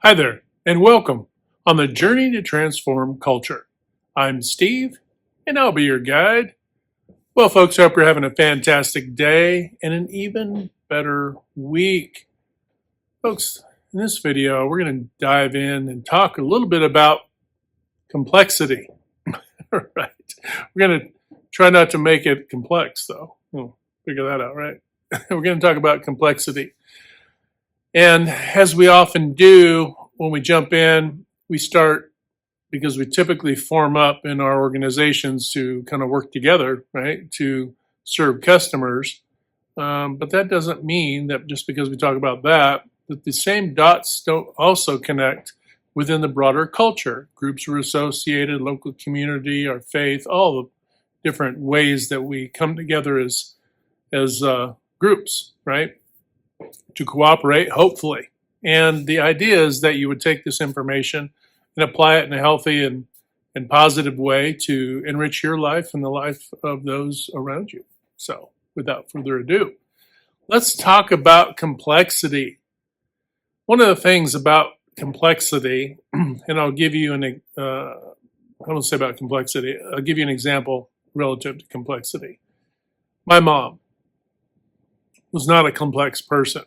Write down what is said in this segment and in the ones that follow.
Hi there, and welcome on the journey to transform culture. I'm Steve, and I'll be your guide. Well, folks, hope you're having a fantastic day and an even better week. Folks, in this video, we're going to dive in and talk a little bit about complexity. Right? We're going to try not to make it complex, though. We'll figure that out, right? We're going to talk about complexity. And as we often do, when we jump in, we start because we typically form up in our organizations to kind of work together, right, to serve customers. But that doesn't mean that just because we talk about that the same dots don't also connect within the broader culture. Groups are associated, local community, our faith, all the different ways that we come together as groups, right, to cooperate, hopefully. And the idea is that you would take this information and apply it in a healthy and positive way to enrich your life and the life of those around you. So, without further ado, let's talk about complexity. One of the things about complexity, and I'll give you I won't say about complexity, I'll give you an example relative to complexity. My mom was not a complex person.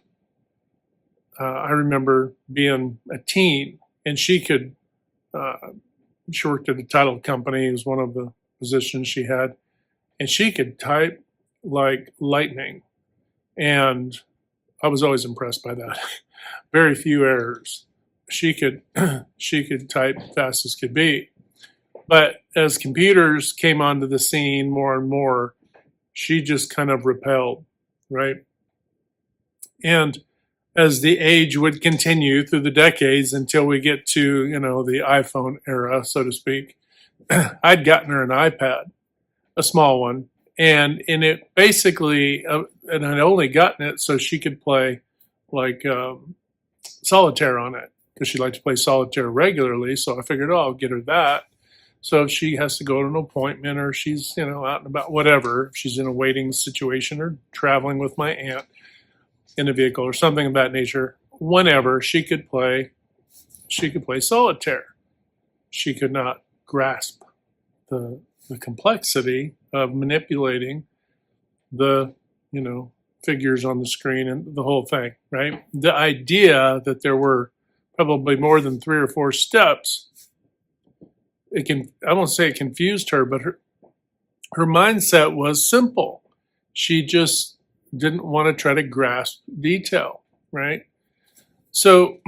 I remember being a teen, and she worked at a title company. It was one of the positions she had, and she could type like lightning. And I was always impressed by that. Very few errors. She could type fast as could be. But as computers came onto the scene more and more, she just kind of repelled, right? And as the age would continue through the decades until we get to, the iPhone era, so to speak, I'd gotten her an iPad, a small one, and in it basically, and I'd only gotten it so she could play like solitaire on it because she liked to play solitaire regularly. So I figured, I'll get her that. So if she has to go to an appointment or she's, out and about, whatever, if she's in a waiting situation or traveling with my aunt in a vehicle or something of that nature, whenever she could play solitaire. She could not grasp the complexity of manipulating the, figures on the screen and the whole thing, right? The idea that there were probably more than 3 or 4 steps, I won't say it confused her, but her mindset was simple. She just didn't want to try to grasp detail, right? So,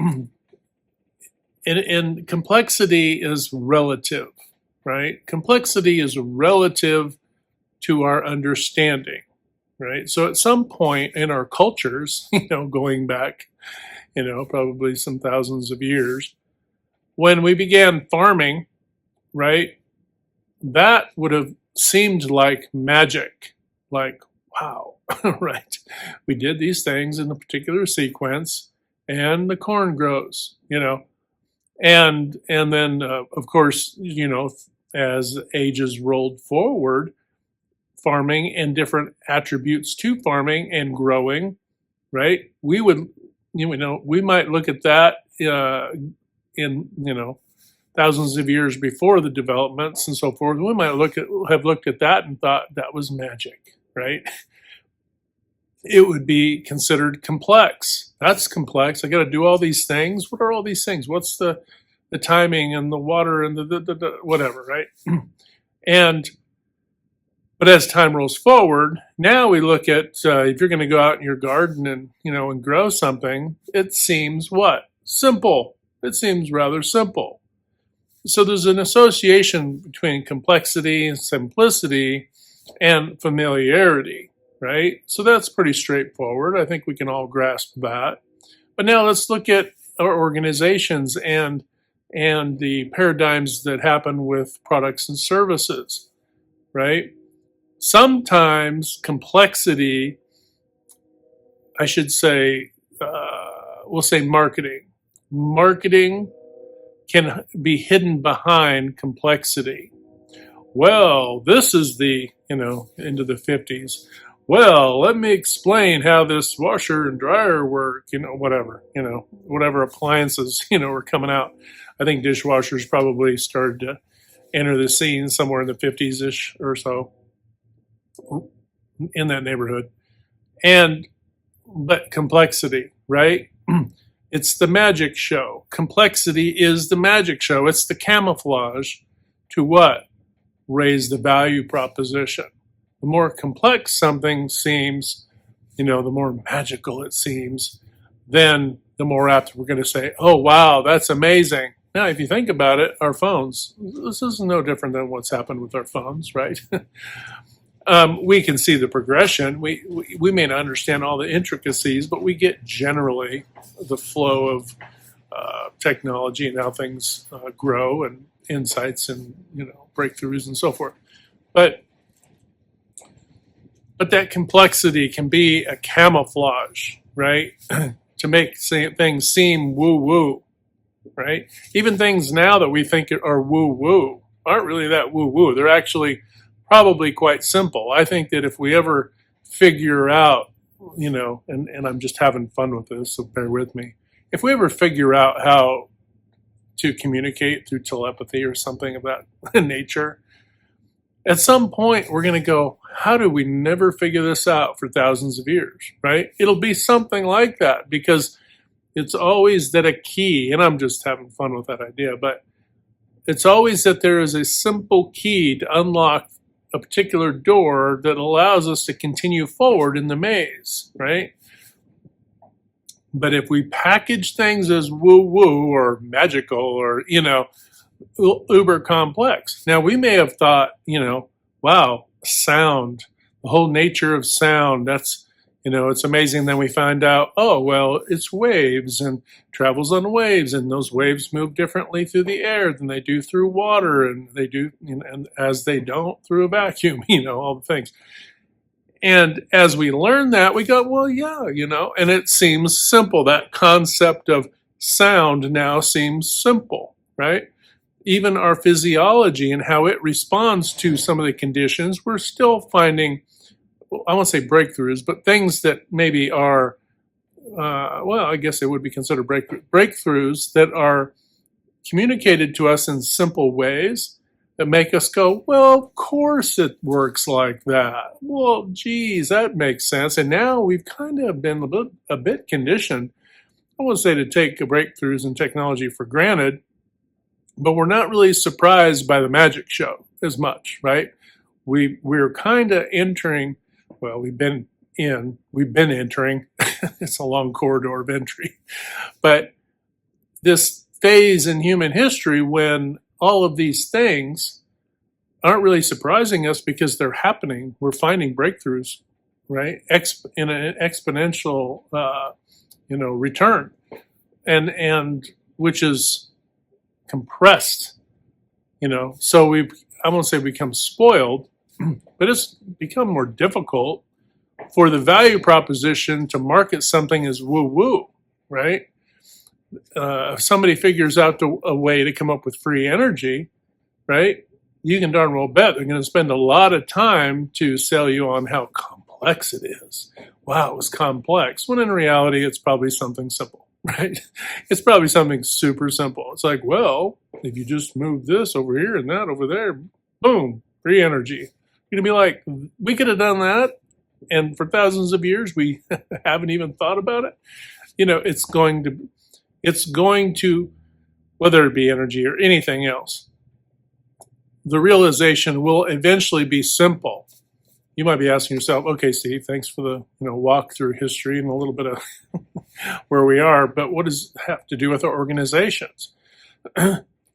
and complexity is relative, right? Complexity is relative to our understanding, right? So at some point in our cultures, going back, probably some thousands of years, when we began farming, right, that would have seemed like magic, like, wow, right? We did these things in a particular sequence, and the corn grows, and then of course, as ages rolled forward, farming and different attributes to farming and growing, right? We would, we might look at that in thousands of years before the developments and so forth. We might have looked at that and thought that was magic, right? It would be considered complex. That's complex. I got to do all these things. What are all these things? What's the timing and the water and the whatever, right? But as time rolls forward, now we look at if you're going to go out in your garden and grow something, it seems what? Simple. It seems rather simple. So there's an association between complexity and simplicity and familiarity. Right? So that's pretty straightforward. I think we can all grasp that. But now let's look at our organizations and the paradigms that happen with products and services, right? Sometimes complexity, I should say, we'll say marketing. Marketing can be hidden behind complexity. Well, this is the, into the 50s. Well, let me explain how this washer and dryer work, whatever appliances, were coming out. I think dishwashers probably started to enter the scene somewhere in the 50s ish or so, in that neighborhood. But complexity, right? It's the magic show. Complexity is the magic show. It's the camouflage to what? Raise the value proposition. The more complex something seems, the more magical it seems, then the more apt we're going to say, oh, wow, that's amazing. Now, if you think about it, our phones, this is no different than what's happened with our phones, right? We can see the progression. We may not understand all the intricacies, but we get generally the flow of technology and how things grow and insights and breakthroughs and so forth. But that complexity can be a camouflage, right? To make things seem woo-woo, right? Even things now that we think are woo-woo aren't really that woo-woo. They're actually probably quite simple. I think that if we ever figure out, and I'm just having fun with this, so bear with me. If we ever figure out how to communicate through telepathy or something of that nature, at some point we're going to go, how do we never figure this out for thousands of years, right? It'll be something like that, because it's always that a key, and I'm just having fun with that idea, but it's always that there is a simple key to unlock a particular door that allows us to continue forward in the maze, right? But if we package things as woo-woo or magical or, uber complex. Now, we may have thought, wow, sound, the whole nature of sound, that's, it's amazing. Then we find out, oh, well, it's waves and travels on waves, and those waves move differently through the air than they do through water, and they do, and as they don't through a vacuum, all the things. And as we learn that, we go, well, yeah, and it seems simple. That concept of sound now seems simple, right? Even our physiology and how it responds to some of the conditions, we're still finding, I won't say breakthroughs, but things that maybe are, I guess it would be considered breakthroughs that are communicated to us in simple ways that make us go, well, of course it works like that. Well, geez, that makes sense. And now we've kind of been a bit conditioned, I won't say to take breakthroughs in technology for granted, but we're not really surprised by the magic show as much, right? We're kind of entering, well, we've been entering, it's a long corridor of entry, but this phase in human history when all of these things aren't really surprising us because they're happening. We're finding breakthroughs, right? In an exponential, return, and which is compressed, So I won't say become spoiled, but it's become more difficult for the value proposition to market something as woo-woo, right? If somebody figures out a way to come up with free energy, right, you can darn well bet they're going to spend a lot of time to sell you on how complex it is. Wow, it was complex. When in reality, it's probably something simple, right? It's probably something super simple. It's like, well, if you just move this over here and that over there, boom, free energy. You're going to be like, we could have done that, and for thousands of years, we haven't even thought about it. It's going to, whether it be energy or anything else, the realization will eventually be simple. You might be asking yourself, okay, Steve, thanks for the walk through history and a little bit of where we are, but what does it have to do with our organizations?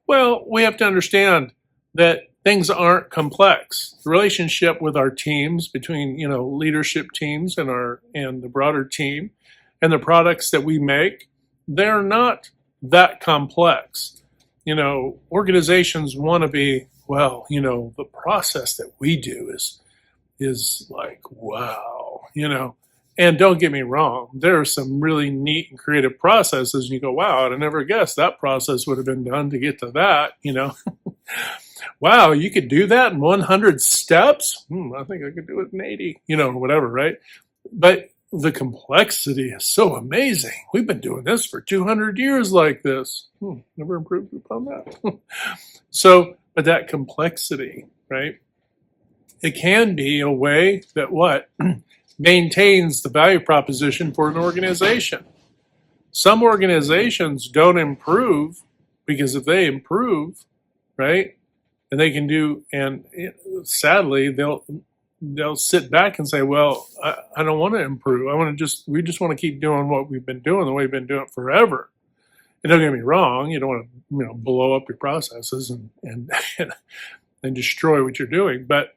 Well, we have to understand that things aren't complex. The relationship with our teams, between leadership teams and the broader team, and the products that we make, they're not that complex. Organizations want to be, well, the process that we do is like, wow, and don't get me wrong, there are some really neat and creative processes, and you go, wow, I'd have never guessed that process would have been done to get to that, wow, you could do that in 100 steps? I think I could do it in 80, whatever, right? But the complexity is so amazing. We've been doing this for 200 years like this. Never improved upon that. So, but that complexity, right? It can be a way that what? Maintains the value proposition for an organization. Some organizations don't improve because if they improve, right, and they can do, and sadly, they'll sit back and say, well, I don't want to improve. We just want to keep doing what we've been doing the way we've been doing it forever. And don't get me wrong, you don't want to, blow up your processes and and destroy what you're doing. But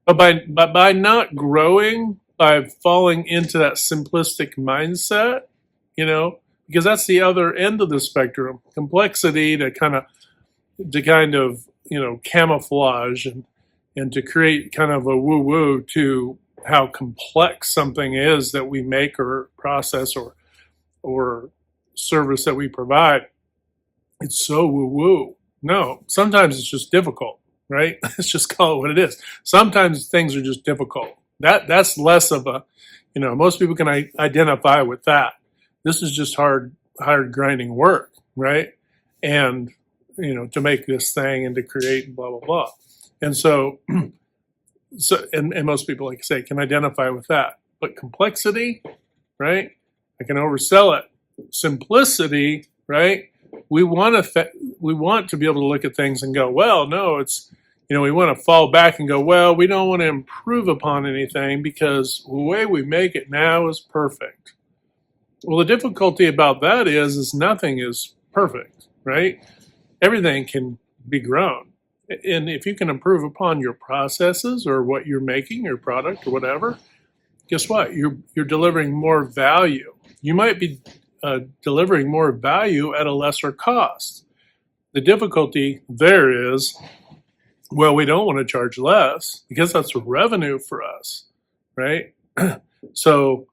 by not growing, by falling into that simplistic mindset, because that's the other end of the spectrum, complexity to kind of camouflage and to create kind of a woo-woo to how complex something is that we make or process or service that we provide. It's so woo-woo. No, sometimes it's just difficult, right? Let's just call it what it is. Sometimes things are just difficult. That's less of a, most people can identify with that. This is just hard grinding work, right? And, to make this thing and to create blah, blah, blah. And so and most people, like I say, can identify with that. But complexity, right? I can oversell it. Simplicity, right? We want to be able to look at things and go, well, no, it's, we want to fall back and go, well, we don't want to improve upon anything because the way we make it now is perfect. Well, the difficulty about that is nothing is perfect, right? Everything can be grown. And if you can improve upon your processes or what you're making, your product or whatever, guess what? You're delivering more value. You might be delivering more value at a lesser cost. The difficulty there is, well, we don't want to charge less because that's revenue for us, right? So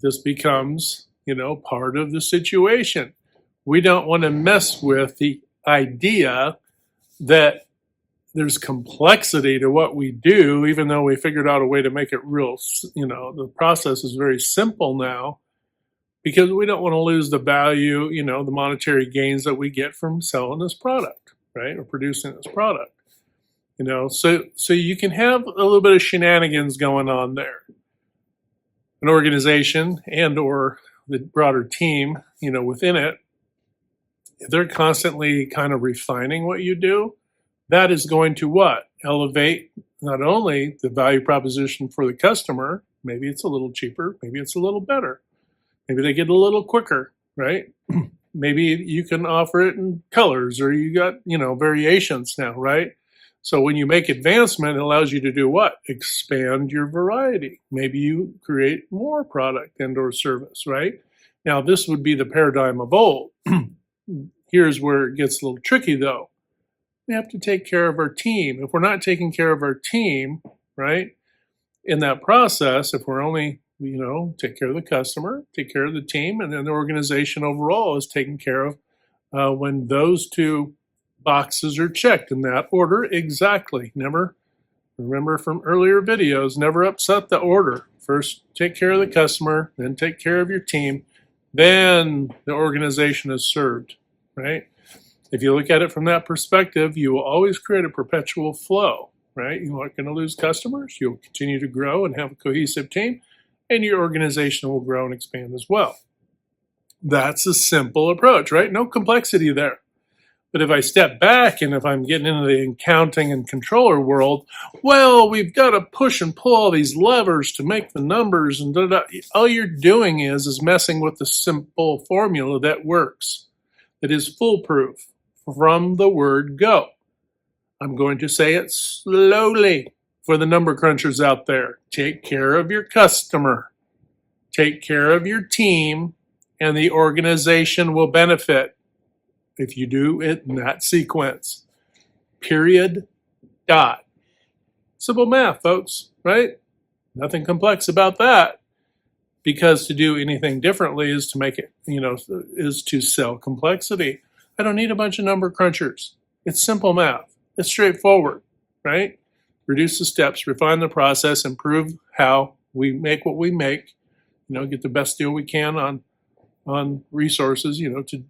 this becomes, part of the situation. We don't want to mess with the idea that there's complexity to what we do, even though we figured out a way to make it real, the process is very simple now because we don't want to lose the value, the monetary gains that we get from selling this product, right? Or producing this product, so you can have a little bit of shenanigans going on there. An organization and or the broader team, within it, if they're constantly kind of refining what you do, that is going to what? Elevate not only the value proposition for the customer, maybe it's a little cheaper, maybe it's a little better, maybe they get a little quicker, right? Maybe you can offer it in colors or you got, variations now, right? So when you make advancement, it allows you to do what? Expand your variety. Maybe you create more product and or service, right? Now, this would be the paradigm of old. Here's where it gets a little tricky, though. We have to take care of our team. If we're not taking care of our team, right, in that process, if we're only, take care of the customer, take care of the team, and then the organization overall is taken care of when those two boxes are checked in that order exactly. Never, remember from earlier videos, never upset the order. First, take care of the customer, then take care of your team, then the organization is served, right? If you look at it from that perspective, you will always create a perpetual flow, right? You're not going to lose customers. You'll continue to grow and have a cohesive team, and your organization will grow and expand as well. That's a simple approach, right? No complexity there. But if I step back and if I'm getting into the accounting and controller world, well, we've got to push and pull all these levers to make the numbers and da-da. All you're doing is messing with the simple formula that works, that is foolproof from the word go. I'm going to say it slowly for the number crunchers out there. Take care of your customer, take care of your team, and the organization will benefit if you do it in that sequence. Period. Dot. Simple math, folks, right? Nothing complex about that. Because to do anything differently is to make it, is to sell complexity. I don't need a bunch of number crunchers. It's simple math. It's straightforward, right? Reduce the steps, refine the process, improve how we make what we make, get the best deal we can on resources,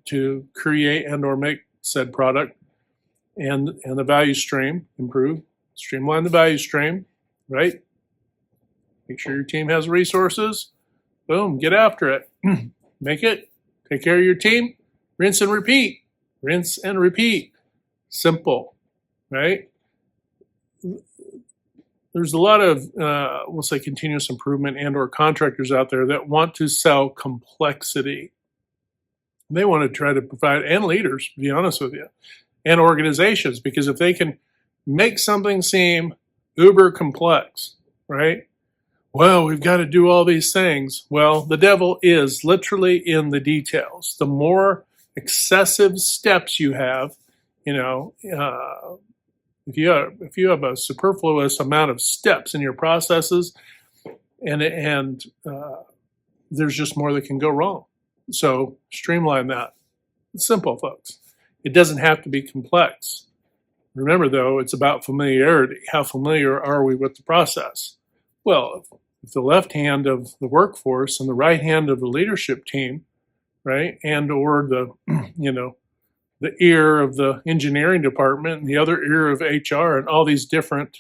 to create and or make said product, and the value stream, improve, streamline the value stream, right? Make sure your team has resources. Boom, get after it. Make it, take care of your team, rinse and repeat. Rinse and repeat. Simple, right? There's a lot of, we'll say, continuous improvement and or contractors out there that want to sell complexity. They want to try to provide, and leaders, to be honest with you, and organizations, because if they can make something seem uber complex, right? Well, we've got to do all these things. Well, the devil is literally in the details. The more excessive steps you have, if you have a superfluous amount of steps in your processes, and there's just more that can go wrong. So streamline that. It's simple, folks. It doesn't have to be complex. Remember, though, it's about familiarity. How familiar are we with the process? Well, if the left hand of the workforce and the right hand of the leadership team, right, and or the the ear of the engineering department and the other ear of HR and all these different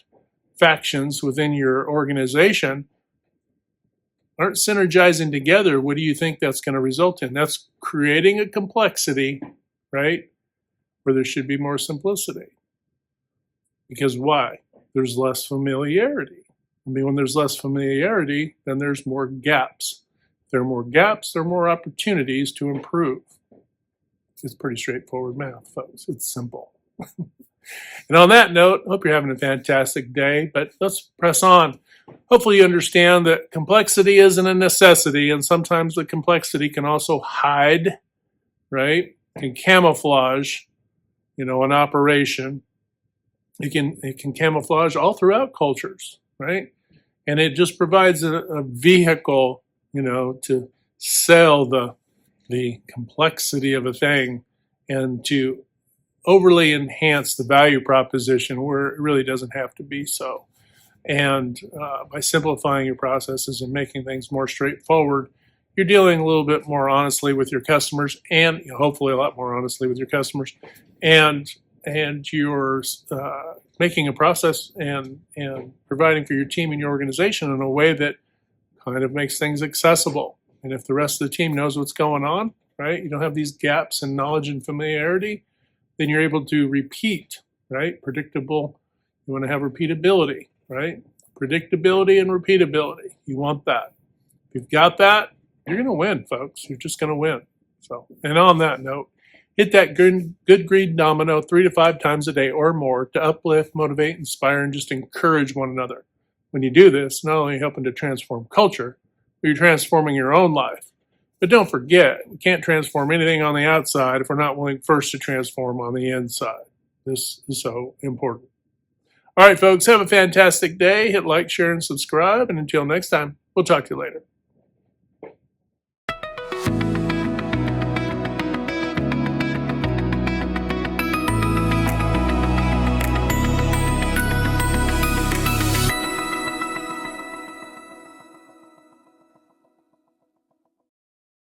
factions within your organization aren't synergizing together, what do you think that's going to result in? That's creating a complexity, right, where there should be more simplicity. Because why? There's less familiarity. I mean, when there's less familiarity, then there's more gaps. If there are more gaps, there are more opportunities to improve. It's pretty straightforward math, folks. It's simple. And on that note, I hope you're having a fantastic day, but let's press on. Hopefully you understand that complexity isn't a necessity, and sometimes the complexity can also hide, right? It can camouflage, an operation. It can camouflage all throughout cultures, right? And it just provides a vehicle, to sell the complexity of a thing and to overly enhance the value proposition where it really doesn't have to be so. And by simplifying your processes and making things more straightforward, you're dealing a little bit more honestly with your customers, and hopefully a lot more honestly with your customers, and you're making a process and providing for your team and your organization in a way that kind of makes things accessible. And if the rest of the team knows what's going on, right, you don't have these gaps in knowledge and familiarity, then you're able to repeat, right? Predictable. You want to have repeatability, right? Predictability and repeatability. You want that. If you've got that, you're going to win, folks. You're just going to win. So, and on that note, hit that good green domino 3 to 5 times a day or more to uplift, motivate, inspire, and just encourage one another. When you do this, not only are you helping to transform culture, but you're transforming your own life. But don't forget, we can't transform anything on the outside if we're not willing first to transform on the inside. This is so important. All right, folks, have a fantastic day. Hit like, share, and subscribe. And until next time, we'll talk to you later.